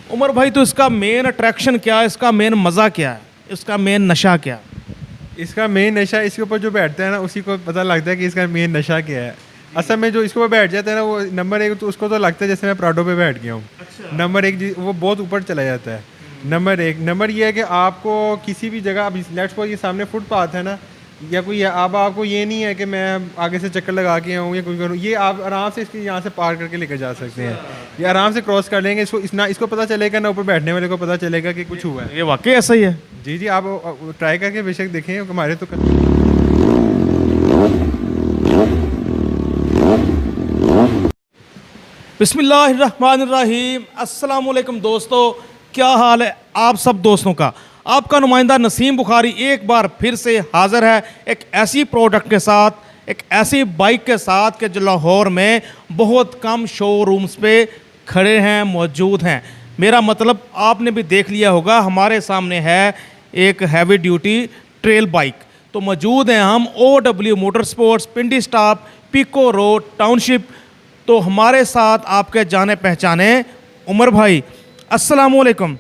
उमर भाई, तो इसका मेन अट्रैक्शन क्या है, इसका मेन मज़ा क्या है, इसका मेन नशा क्या है? इसका मेन नशा इसके ऊपर जो बैठता है ना उसी को पता लगता है कि इसका मेन नशा क्या है। असल में जो इसके ऊपर बैठ जाता है ना वो नंबर एक, तो उसको तो लगता है जैसे मैं प्राडो पे बैठ गया हूँ। नंबर एक वो बहुत ऊपर चला जाता है। नंबर एक नंबर ये है कि आपको किसी भी जगह, अब लेट्स सपोज ये सामने फुटपाथ है ना, या कोई अब आपको ये नहीं है कि मैं आगे से चक्कर लगा के आऊँ या कोई करूँ, ये आप आराम से इसके यहाँ से पार करके लेकर जा सकते हैं। ये आराम से क्रॉस कर लेंगे। इसको पता चलेगा ना ऊपर बैठने वाले को पता चलेगा कि कुछ हुआ है। ये वाकई ऐसा ही है? जी जी, आप ट्राई करके बेशक देखें, हमारे तो बिस्मिल्लाहिर्रहमानिर्रहीम। अस्सलाम वालेकुम दोस्तों, क्या हाल है आप सब दोस्तों का। आपका नुमाइंदा नसीम बुखारी एक बार फिर से हाज़िर है एक ऐसी प्रोडक्ट के साथ, एक ऐसी बाइक के साथ कि जो लाहौर में बहुत कम शोरूम्स पे खड़े हैं, मौजूद हैं। मेरा मतलब आपने भी देख लिया होगा, हमारे सामने है एक हैवी ड्यूटी ट्रेल बाइक। तो मौजूद हैं हम OW मोटर स्पोर्ट्स, पिंडी स्टॉप, पिको रोड, टाउनशिप। तो हमारे साथ आपके जाने पहचाने उमर भाई। अस्सलाम वालेकुम।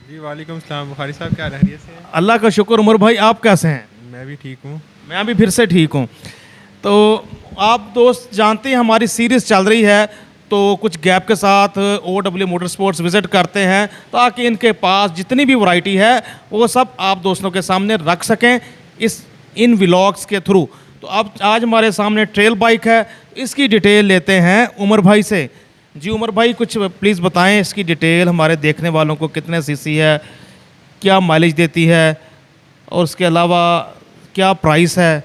जी वालेकुम सलाम। बुखारी साहब क्या खैरियत से हैं? अल्लाह का शुक्र। उमर भाई आप कैसे हैं? मैं भी ठीक हूँ। मैं भी फिर से ठीक हूँ। तो आप दोस्त जानते हैं हमारी सीरीज़ चल रही है, तो कुछ गैप के साथ OW मोटर स्पोर्ट्स विज़िट करते हैं ताकि इनके पास जितनी भी वैरायटी है वो सब आप दोस्तों के सामने रख सकें इन व्लॉग्स के थ्रू। तो अब आज हमारे सामने ट्रेल बाइक है, इसकी डिटेल लेते हैं उमर भाई से। जी उमर भाई, कुछ प्लीज़ बताएं इसकी डिटेल हमारे देखने वालों को। कितने सीसी है, क्या माइलेज देती है, और उसके अलावा क्या प्राइस है?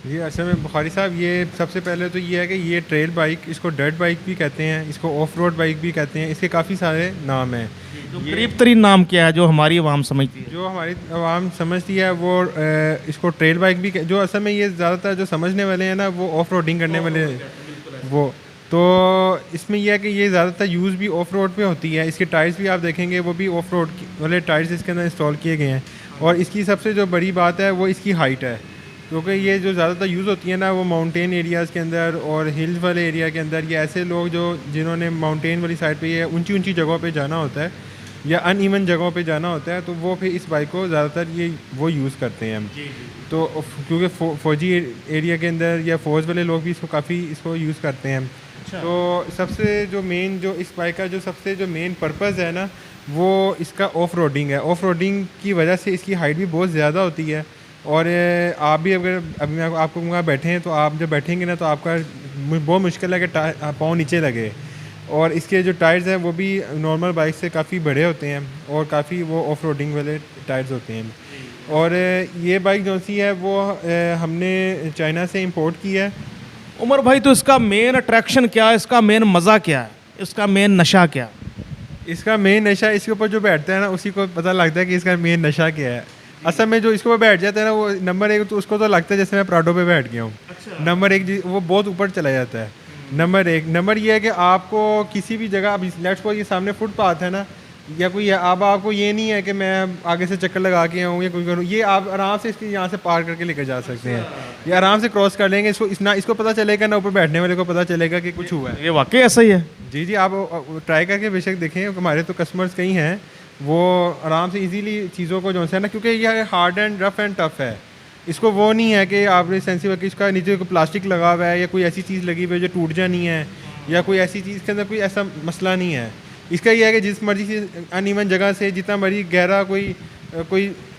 जी असल में बुखारी साहब, ये सबसे पहले तो ये है कि ये ट्रेल बाइक, इसको डर्ट बाइक भी कहते हैं, इसको ऑफ रोड बाइक भी कहते हैं, इसके काफ़ी सारे नाम हैं। जो करीब तरीन नाम क्या है जो हमारी आवाम समझती है? जो हमारी आवाम समझती है वो इसको ट्रेल बाइक भी जो असल में ये ज़्यादातर जो समझने वाले हैं ना वो ऑफ रोडिंग करने वाले वो। तो इसमें यह है कि ये ज़्यादातर यूज़ भी ऑफ रोड पे होती है। इसके टायर्स भी आप देखेंगे वो भी ऑफ रोड वाले टायर्स इसके अंदर इंस्टॉल किए गए हैं। और इसकी सबसे जो बड़ी बात है वो इसकी हाइट है, क्योंकि ये जो ज़्यादातर यूज़ होती है ना वो माउंटेन एरियाज़ के अंदर और हिल्स वाले एरिया के अंदर, ये ऐसे लोग जो जिन्होंने माउंटेन वाली साइड पे, ये ऊंची ऊंची जगहों पे जाना होता है या अनइवन जगहों पे जाना होता है, तो वो फिर इस बाइक को ज़्यादातर ये वो यूज़ करते हैं। तो क्योंकि फौजी एरिया के अंदर या फौज वाले लोग भी इसको काफ़ी इसको यूज़ करते हैं। तो सबसे जो मेन जो इस बाइक का जो सबसे जो मेन पर्पज़ है ना वो इसका ऑफ रोडिंग है। ऑफ रोडिंग की वजह से इसकी हाइट भी बहुत ज़्यादा होती है। और आप भी अगर अभी मैं आपको वहाँ बैठे हैं तो आप जब बैठेंगे ना तो आपका बहुत मुश्किल है कि पाँव नीचे लगे। और इसके जो टायर्स हैं वो भी नॉर्मल बाइक से काफ़ी बड़े होते हैं और काफ़ी वो ऑफ रोडिंग वाले टायर्स होते हैं। और ये बाइक जो सी है वो हमने चाइना से इंपोर्ट की है। उमर भाई, तो इसका मेन अट्रैक्शन क्या है, इसका मेन मज़ा क्या है, इसका मेन नशा क्या है? इसका मेन नशा इसके ऊपर जो बैठता है ना उसी को पता लगता है कि इसका मेन नशा क्या है। असल में जो इसके ऊपर बैठ जाता है ना वो नंबर एक, तो उसको तो लगता है जैसे मैं प्राडो पे बैठ गया हूँ। नंबर एक वो बहुत ऊपर चला जाता है। नंबर एक नंबर ये है कि आपको किसी भी जगह, अब लेट्स सपोज ये सामने फुटपाथ है ना, या कोई अब आपको ये नहीं है कि मैं आगे से चक्कर लगा के आऊँ या कोई करूँ, ये आप आराम से इसके यहाँ से पार करके लेकर जा सकते हैं। ये आराम से क्रॉस कर लेंगे। इसको पता चलेगा ना ऊपर बैठने वाले को पता चलेगा कि कुछ हुआ है। ये वाकई ऐसा ही है? जी जी, आप ट्राई करके बेशक देखें, हमारे तो कस्टमर्स कई हैं वो आराम से इजीली चीज़ों को जो है ना, क्योंकि ये hard and rough and tough है। इसको वो नहीं है कि आपने सेंसिटिव कि इसका नीचे को प्लास्टिक लगा हुआ है या कोई ऐसी चीज़ लगी हुई है जो टूट जानी है या कोई ऐसी चीज़ के अंदर कोई ऐसा मसला नहीं है। इसका ये है कि जिस मर्जी से अनइवन जगह से जितना मर्जी गहरा कोई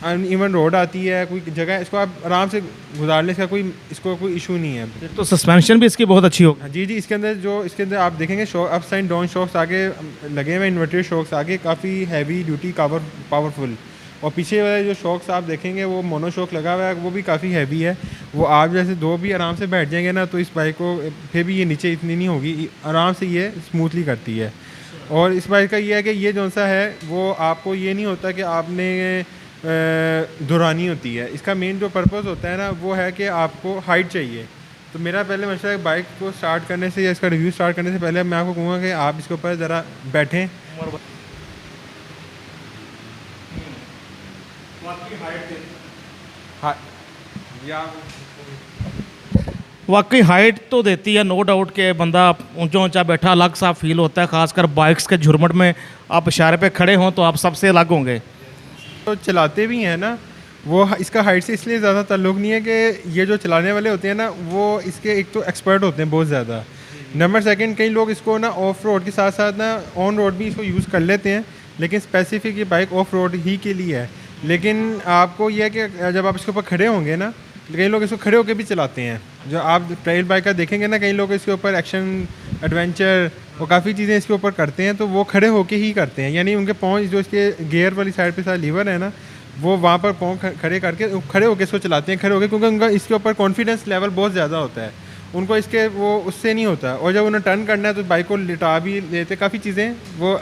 अनइवन रोड आती है, कोई जगह, इसको आप आराम से गुजार लें, इसको कोई इशू नहीं है। तो सस्पेंशन भी इसकी बहुत अच्छी होगी। जी जी, इसके अंदर आप देखेंगे shock up side down shocks आगे लगे हुए, इन्वर्टेड शॉक्स आगे काफ़ी हैवी ड्यूटी पावरफुल। और पीछे वाले जो शॉक्स आप देखेंगे वो मोनो शॉक लगा हुआ है, वो भी काफ़ी हैवी है। वो आप जैसे दो भी आराम से बैठ जाएंगे ना तो इस बाइक को फिर भी ये नीचे इतनी नहीं होगी, आराम से ये स्मूथली करती है। और इस बाइक का ये है कि ये जो सा है वो आपको ये नहीं होता कि आपने दुरानी होती है। इसका मेन जो पर्पज़ होता है ना वो है कि आपको हाइट चाहिए। तो मेरा पहले मशवरा है बाइक को स्टार्ट करने से या इसका रिव्यू स्टार्ट करने से पहले मैं आपको कहूँगा कि आप इसके ऊपर ज़रा बैठें। वाकई हाइट तो देती है, नो डाउट के बंदा ऊंचा ऊंचा बैठा अलग सा फील होता है, खासकर बाइक्स के झुरमुट में आप इशारे पे खड़े हों तो आप सबसे अलग होंगे। तो चलाते भी हैं ना, वो इसका हाइट से इसलिए ज़्यादा ताल्लुक़ नहीं है कि ये जो चलाने वाले होते हैं ना वो इसके एक तो एक्सपर्ट होते हैं बहुत ज़्यादा, नंबर सेकंड कई लोग इसको ना ऑफ रोड के साथ साथ ना ऑन रोड भी इसको यूज़ कर लेते हैं, लेकिन स्पेसिफिक ये बाइक ऑफ रोड ही के लिए है। लेकिन आपको यह है कि जब आप इसके ऊपर खड़े होंगे ना, कई लोग इसको खड़े होकर भी चलाते हैं, जो आप ट्रेल बाइक का देखेंगे ना, कई लोग इसके ऊपर एक्शन एडवेंचर और काफ़ी चीज़ें इसके ऊपर करते हैं, तो वो खड़े होके ही करते हैं, यानी उनके पाँव जो इसके गियर वाली साइड पे सारा लीवर है ना, वो वहाँ पर पाँव खड़े करके खड़े होकर इसको चलाते हैं, खड़े होकर, क्योंकि उनका इसके ऊपर कॉन्फिडेंस लेवल बहुत ज़्यादा होता है, उनको इसके वो उससे नहीं होता। और जब उन्हें टर्न करना है तो बाइक को लिटा भी लेते, काफ़ी चीज़ें वो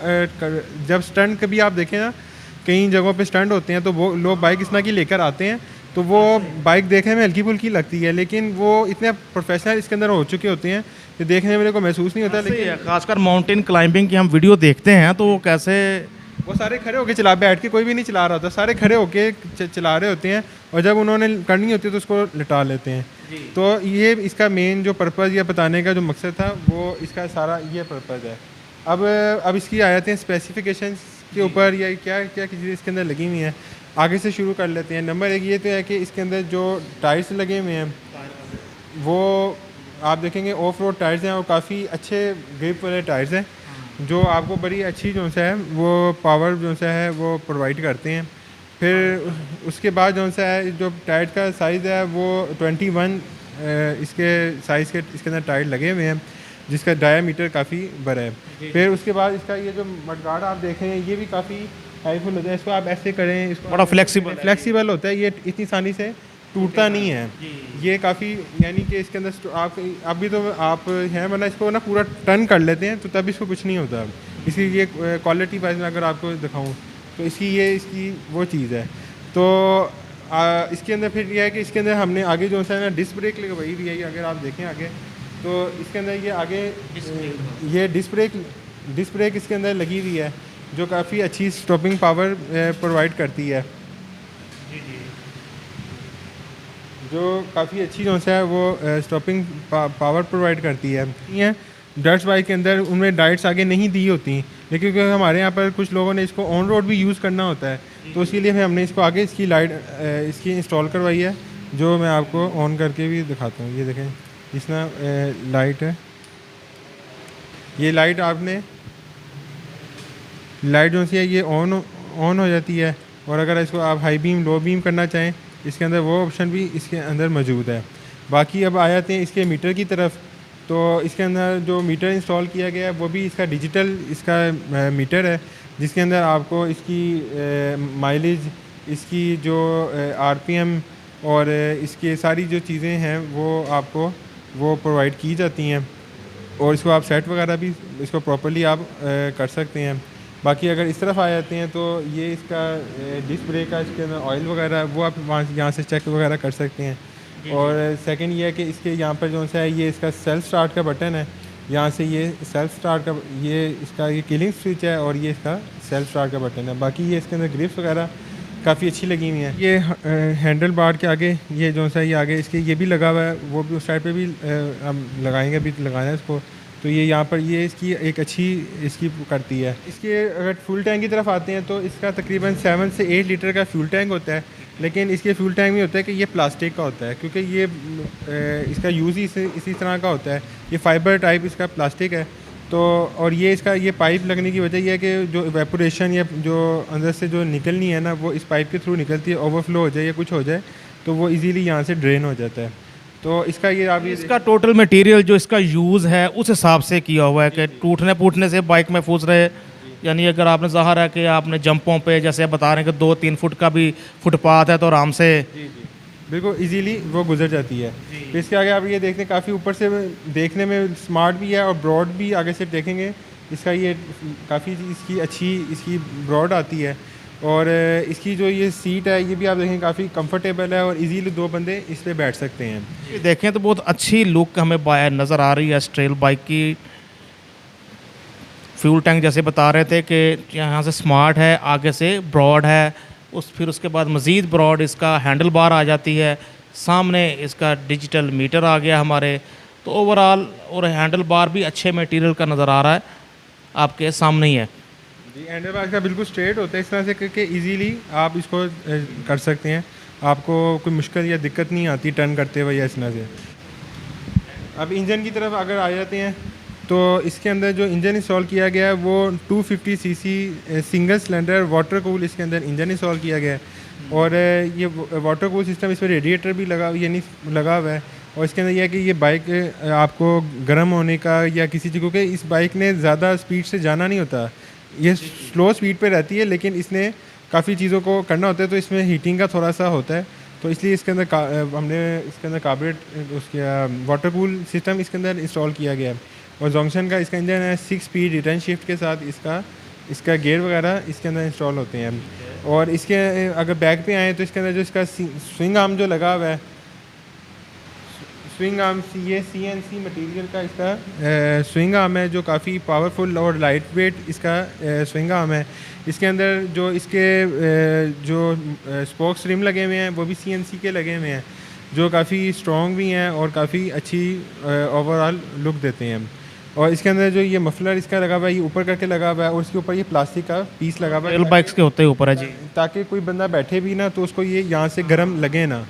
जब स्टंट कभी आप देखें ना, कई जगहों पे स्टंट होते हैं तो वो लोग बाइक इस तरह की लेकर आते हैं, तो वो बाइक देखने में हल्की फुल्की लगती है, लेकिन वो इतने प्रोफेशनल इसके अंदर हो चुके होते हैं कि देखने में को महसूस नहीं होता। लेकिन खासकर माउंटेन क्लाइंबिंग की हम वीडियो देखते हैं तो वो कैसे, वो सारे खड़े होके चला, बैठ के कोई भी नहीं चला रहा होता, सारे खड़े होके चला रहे होते हैं, और जब उन्होंने करनी होती है तो उसको लिटा लेते हैं। तो ये इसका मेन जो पर्पज़ या बताने का जो मकसद था वो इसका सारा ये पर्पज़ है। अब इसकी आ जाते हैं स्पेसिफिकेशंस के ऊपर, या क्या क्या चीज़ें इसके अंदर लगी हुई हैं, आगे से शुरू कर लेते हैं। नंबर एक ये तो है कि इसके अंदर जो टायर्स लगे हुए हैं वो आप देखेंगे ऑफ रोड टायर्स हैं, और काफ़ी अच्छे ग्रिप वाले टायर्स हैं, जो आपको बड़ी अच्छी जो सा है वो पावर जो सा है वो प्रोवाइड करते हैं। फिर उसके बाद जो सा है जो टायर का साइज़ है वो 21 इसके साइज़ के इसके अंदर टायर लगे हुए हैं, जिसका डायामीटर काफ़ी बड़ा है। फिर उसके बाद इसका ये जो मडगार्ड आप देख रहे हैं ये भी काफ़ी हेल्पफुल होता है, इसको आप ऐसे करें, इसको बड़ा फ्लेक्सिबल होता है, ये इतनी आसानी से टूटता नहीं है, ये काफ़ी, यानी कि इसके अंदर आप अभी तो आप हैं, वरना इसको ना पूरा टर्न कर लेते हैं तो तब इसको कुछ नहीं होता। इसकी ये क्वालिटी वाइज में अगर आपको दिखाऊं तो इसकी वो चीज़ है। तो इसके अंदर फिर यह है कि इसके अंदर हमने आगे जो है ना डिस्क ब्रेक लगवाई हुई है, अगर आप देखें आगे तो इसके अंदर ये आगे ये डिस्क ब्रेक इसके अंदर लगी हुई है, जो काफ़ी अच्छी स्टॉपिंग पावर प्रोवाइड करती है, जो काफ़ी अच्छी जो है वो स्टॉपिंग पावर प्रोवाइड करती है। ये डर्ट्स बाइक के अंदर उनमें डाइट्स आगे नहीं दी होती, लेकिन क्योंकि हमारे यहाँ पर कुछ लोगों ने इसको ऑन रोड भी यूज़ करना होता है, तो इसके लिए हमने इसको आगे इसकी लाइट इसकी इंस्टॉल करवाई है, जो मैं आपको ऑन करके भी दिखाता हूँ। ये देखें, इसमें लाइट है, ये लाइट आपने लाइट जो सी है ये ऑन हो जाती है, और अगर इसको आप हाई बीम लो बीम करना चाहें इसके अंदर वो ऑप्शन भी इसके अंदर मौजूद है। बाकी अब आ जाते हैं इसके मीटर की तरफ, तो इसके अंदर जो मीटर इंस्टॉल किया गया है वो भी इसका डिजिटल इसका मीटर है, जिसके अंदर आपको इसकी माइलेज, इसकी जो आरपीएम और इसकी सारी जो चीज़ें हैं वो आपको वो प्रोवाइड की जाती हैं, और इसको आप सेट वगैरह भी इसको प्रॉपर्ली आप कर सकते हैं। बाकी अगर इस तरफ आ जाते हैं तो ये इसका डिस्क ब्रेक का इसके अंदर ऑयल वगैरह वो आप यहाँ से चेक वगैरह कर सकते हैं। और सेकंड ये है कि इसके यहाँ पर जो सा है ये इसका सेल्फ स्टार्ट का बटन है, यहाँ से ये सेल्फ स्टार्ट का ये इसका ये किलिंग स्विच है, और ये इसका सेल्फ स्टार्ट का बटन है। बाकी ये इसके अंदर ग्रिप्स वगैरह काफ़ी अच्छी लगी हुई हैं। ये हैंडल बार के आगे ये जो सा ये आगे इसके ये भी लगा हुआ है, वो भी उस साइड पे भी हम लगाएंगे, अभी लगाना है इसको। तो ये यहाँ पर ये इसकी एक अच्छी इसकी करती है। इसके अगर फ्यूल टैंक की तरफ आते हैं तो इसका तकरीबन 7 से 8 लीटर का फ्यूल टैंक होता है, लेकिन इसके फ्यूल टैंक में होता है कि ये प्लास्टिक का होता है, क्योंकि ये इसका यूज़ ही इसी तरह का होता है, ये फाइबर टाइप इसका प्लास्टिक है। तो और ये इसका ये पाइप लगने की वजह यह है कि जो इवेपोरेशन या जो अंदर से जो निकलनी है ना वो इस पाइप के थ्रू निकलती है, ओवरफ्लो हो जाए या कुछ हो जाए तो वो इजीली यहाँ से ड्रेन हो जाता है। तो इसका ये आप इसका टोटल मटेरियल जो इसका यूज़ है उस हिसाब से किया हुआ है कि टूटने फूटने से बाइक महफूज रहे, यानी अगर आपने ज़ाहिर है कि आपने जंपों पे जैसे आप बता रहे हैं कि 2-3 फुट का भी फुटपाथ है तो आराम से बिल्कुल इजीली वो गुजर जाती है। तो इसके आगे आप ये देखते हैं काफ़ी ऊपर से देखने में स्मार्ट भी है और ब्रॉड भी आगे से देखेंगे इसका ये काफ़ी इसकी अच्छी इसकी ब्रॉड आती है, और इसकी जो ये सीट है ये भी आप देखें काफ़ी कंफर्टेबल है और इजीली 2 बंदे इस पर बैठ सकते हैं। ये देखें तो बहुत अच्छी लुक हमें नज़र आ रही है ट्रेल बाइक की। फ्यूल टैंक जैसे बता रहे थे कि यहाँ से स्मार्ट है, आगे से ब्रॉड है, फिर उसके बाद मज़ीद ब्रॉड इसका हैंडल बार आ जाती है, सामने इसका डिजिटल मीटर आ गया हमारे, तो ओवरऑल और हैंडल बार भी अच्छे मटेरियल का नज़र आ रहा है, आपके सामने ही है। जी हैंडल बार का बिल्कुल स्ट्रेट होता है, इस तरह से करके इजीली आप इसको कर सकते हैं, आपको कोई मुश्किल या दिक्कत नहीं आती टर्न करते हुए या इस तरह से। अब इंजन की तरफ अगर आ जाते हैं तो इसके अंदर जो इंजन इंस्टॉल किया गया है वो 250 CC single cylinder water cool इसके अंदर इंजन इंस्टॉल किया गया है। और ये वाटर कूल सिस्टम, इसमें रेडिएटर भी यानी लगा हुआ है। और इसके अंदर यह है कि ये बाइक आपको गर्म होने का या किसी चीज़, क्योंकि इस बाइक ने ज़्यादा स्पीड से जाना नहीं होता, ये स्लो स्पीड पे रहती है, लेकिन इसने काफ़ी चीज़ों को करना होता है, तो इसमें हीटिंग का थोड़ा सा होता है। तो इसलिए इसके अंदर हमने इसके अंदर कार्बोरेट उसके वाटर कूल सिस्टम इसके अंदर इंस्टॉल किया गया है। और जोंक्शन का इसका इंजन है 6 स्पीड रिटर्न शिफ्ट के साथ, इसका गियर वगैरह इसके अंदर इंस्टॉल होते हैं। और इसके अगर बैक पे आएँ तो इसके अंदर जो इसका स्विंग आर्म जो लगा हुआ है, स्विंग आर्म ये CNC मटेरियल का इसका स्विंग आर्म है, जो काफ़ी पावरफुल और लाइट वेट इसका स्विंग आर्म है। इसके अंदर जो इसके जो स्पोक्स रिम लगे हुए हैं वो भी CNC के लगे हुए हैं, जो काफ़ी स्ट्रॉन्ग भी हैं और काफ़ी अच्छी ओवरऑल लुक देते हैं। और इसके अंदर जो ये मफलर इसका लगा हुआ है, ये ऊपर करके लगा हुआ है, और इसके ऊपर ये प्लास्टिक का पीस लगा हुआ है, रेल बाइक्स के होते ही ऊपर है जी, ताकि कोई बंदा बैठे भी ना तो उसको ये यहाँ से गर्म लगे ना,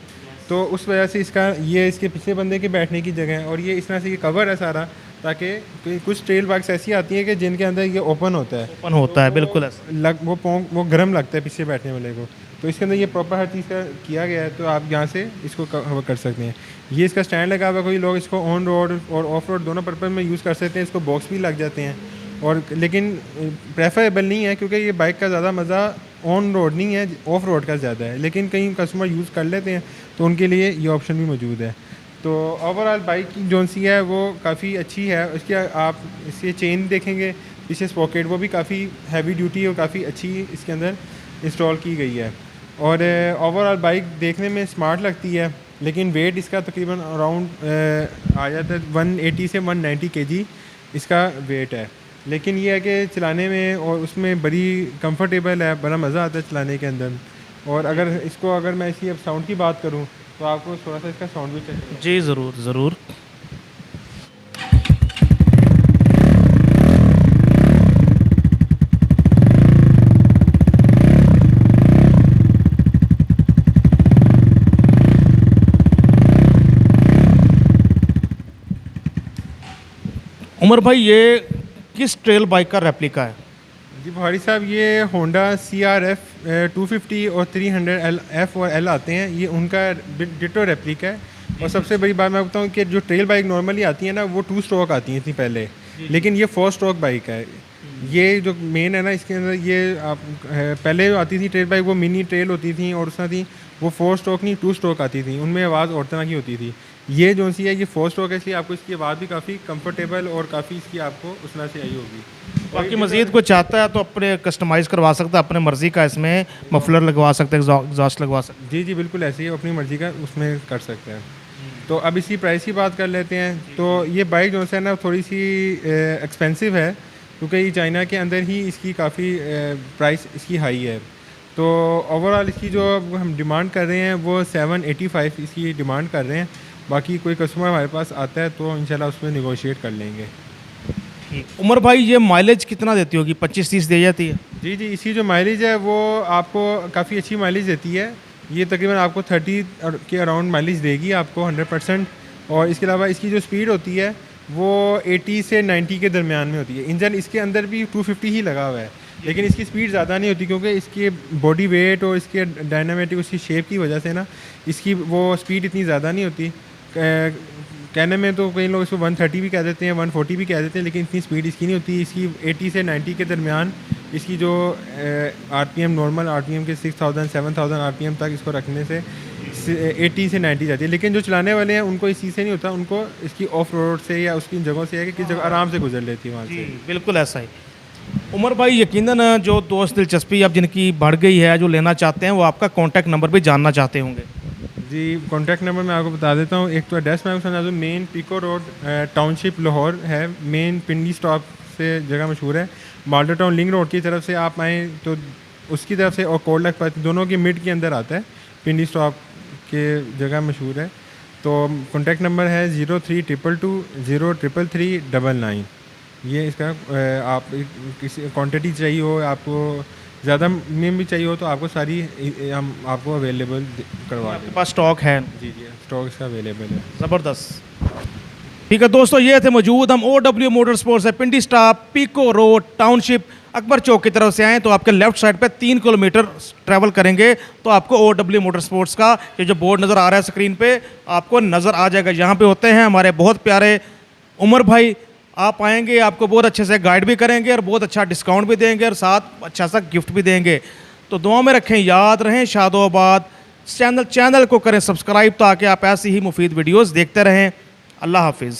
तो उस वजह से ये इसके पिछले बंदे के बैठने की जगह है। और ये इस तरह से ये कवर है सारा, ताकि कुछ ट्रेल बाइक्स ऐसी आती हैं कि जिनके अंदर ये ओपन होता है, ओपन होता है, बिल्कुल ऐसा। वो गर्म लगता है पीछे बैठने वाले को, तो इसके अंदर ये प्रॉपर हर चीज़ का किया गया है, तो आप यहाँ से इसको कवर कर सकते हैं। ये इसका स्टैंड लगा हुआ है, कोई लोग इसको ऑन रोड और ऑफ रोड दोनों पर्पज़ में यूज़ कर सकते हैं, इसको बॉक्स भी लग जाते हैं। और लेकिन प्रेफरेबल नहीं है, क्योंकि ये बाइक का ज़्यादा मज़ा ऑन रोड नहीं है, ऑफ रोड का ज़्यादा है, लेकिन कहीं कस्टमर यूज़ कर लेते हैं तो उनके लिए ये ऑप्शन भी मौजूद है। तो ओवरऑल बाइक की जो सी है वो काफ़ी अच्छी है। इसकी आप इसके चेन देखेंगे, पीछे स्पॉकेट, वो भी काफ़ी हैवी ड्यूटी और काफ़ी अच्छी इसके अंदर इंस्टॉल की गई है। और ओवरऑल बाइक देखने में स्मार्ट लगती है, लेकिन वेट इसका तकरीबन अराउंड आ जाता है 180 से 190 kg इसका वेट है। लेकिन ये है कि चलाने में और उसमें बड़ी कंफर्टेबल है, बड़ा मज़ा आता है चलाने के अंदर। और अगर मैं इसकी अब साउंड की बात करूँ तो आपको थोड़ा सा इसका साउंड भी चेक। जी ज़रूर ज़रूर। उमर भाई, ये किस ट्रेल बाइक का रेप्लिका है? जी बुहारी साहब, ये होंडा CRF 250 और 300 F और L आते हैं, ये उनका डिटो रेप्लिका है। और सबसे बड़ी बात मैं बताऊँ कि जो ट्रेल बाइक नॉर्मली आती है ना, वो 2 स्ट्रोक आती हैं इतनी पहले, लेकिन ये 4 स्ट्रोक बाइक है। ये जो मेन है ना, इसके अंदर ये आप पहले जो आती थी ट्रेल बाइक वो मिनी ट्रेल होती थी, और उसमें थी वो 4 स्ट्रोक नहीं 2 स्ट्रोक आती थी, उनमें आवाज़ और तरह की होती थी। ये जो सी है ये 4 स्ट्रोक है, इसलिए आपको इसकी आवाज़ भी काफ़ी कंफर्टेबल और काफ़ी इसकी आपको उस तरह से आई होगी। बाकी मज़ीद कोई चाहता है तो अपने कस्टमाइज़ करवा सकता है, अपने मर्ज़ी का इसमें मफलर लगवा सकते हैं, एग्जॉस्ट लगवा सकते हैं। जी बिल्कुल ऐसे ही अपनी मर्ज़ी का उसमें कर सकते हैं। तो अब इसकी प्राइस की बात कर लेते हैं। तो ये बाइक जो है ना थोड़ी सी एक्सपेंसिव है, क्योंकि ये चाइना के अंदर ही इसकी काफ़ी प्राइस इसकी हाई है। तो ओवरऑल इसकी जो हम डिमांड कर रहे हैं वो 785 इसकी डिमांड कर रहे हैं। बाकी कोई कस्टमर हमारे पास आता है तो इंशाल्लाह उसमें निगोशिएट कर लेंगे। ठीक। उमर भाई, ये माइलेज कितना देती होगी? 25-30 दे जाती है? जी इसकी जो माइलेज है वो आपको काफ़ी अच्छी माइलेज देती है। ये तकरीबन आपको 30 के अराउंड माइलेज देगी आपको 100%। और इसके अलावा इसकी जो स्पीड होती है वो 80 से 90 के दरमियान में होती है। इंजन इसके अंदर भी 250 ही लगा हुआ है, लेकिन इसकी स्पीड ज़्यादा नहीं होती, क्योंकि इसके बॉडी वेट और इसके डायनामेटिक उसकी शेप की वजह से ना इसकी वो स्पीड इतनी ज़्यादा नहीं होती। कहने में तो कई लोग इसको 130 भी कह देते हैं, 140 भी कह देते हैं, लेकिन इतनी स्पीड इसकी नहीं होती। इसकी 80 से 90 के दरमियान इसकी जो RPM नॉर्मल RPM के 6000-7000 RPM तक इसको रखने से 80 से 90 जाती है। लेकिन जो चलाने वाले हैं उनको इस चीज़ से नहीं होता, उनको इसकी ऑफ रोड से या उसकी जगहों से है कि किस जगह आराम से गुजर लेती है वहाँ से। बिल्कुल ऐसा ही। उमर भाई, यकीनन जो दोस्त दिलचस्पी अब जिनकी बढ़ गई है, जो लेना चाहते हैं, वो आपका कॉन्टैक्ट नंबर भी जानना चाहते होंगे। जी कॉन्टैक्ट नंबर मैं आपको बता देता हूँ। एक तो एड्रेस मैं आपको समझा दूँ, main Peco road township Lahore है। मेन पिंडी स्टॉप से जगह मशहूर है। माल्टा टाउन लिंक रोड की तरफ से आप आएँ तो उसकी तरफ से, और कोल्ड लखपत दोनों के मिड के अंदर आता है पिंडी स्टॉप के जगह मशहूर है। तो कॉन्टेक्ट नंबर है 0322203339। ये इसका आप किसी क्वांटिटी चाहिए हो, आपको ज़्यादा में भी चाहिए हो तो आपको सारी हम आपको अवेलेबल करवा आपके देंगे। पास स्टॉक है? जी जी, स्टॉक इसका अवेलेबल है। ज़बरदस्त। ठीक है दोस्तों, ये थे मौजूद हम OW मोटर स्पोर्ट्स है, Pindi stop, Peco road, township, Akbar Chowk की तरफ से आएँ तो आपके लेफ्ट साइड पे 3 किलोमीटर ट्रैवल करेंगे तो आपको OW मोटर स्पोर्ट्स का ये जो बोर्ड नज़र आ रहा है स्क्रीन पे आपको नज़र आ जाएगा। यहाँ पे होते हैं हमारे बहुत प्यारे उमर भाई। आप आएंगे, आपको बहुत अच्छे से गाइड भी करेंगे और बहुत अच्छा डिस्काउंट भी देंगे और साथ अच्छा सा गिफ्ट भी देंगे। तो दुआ में रखें, याद रहें, शादोबाद। चैनल को करें सब्सक्राइब ताकि आप ऐसी ही मुफीद वीडियोज़ देखते रहें। अल्लाह हाफिज़।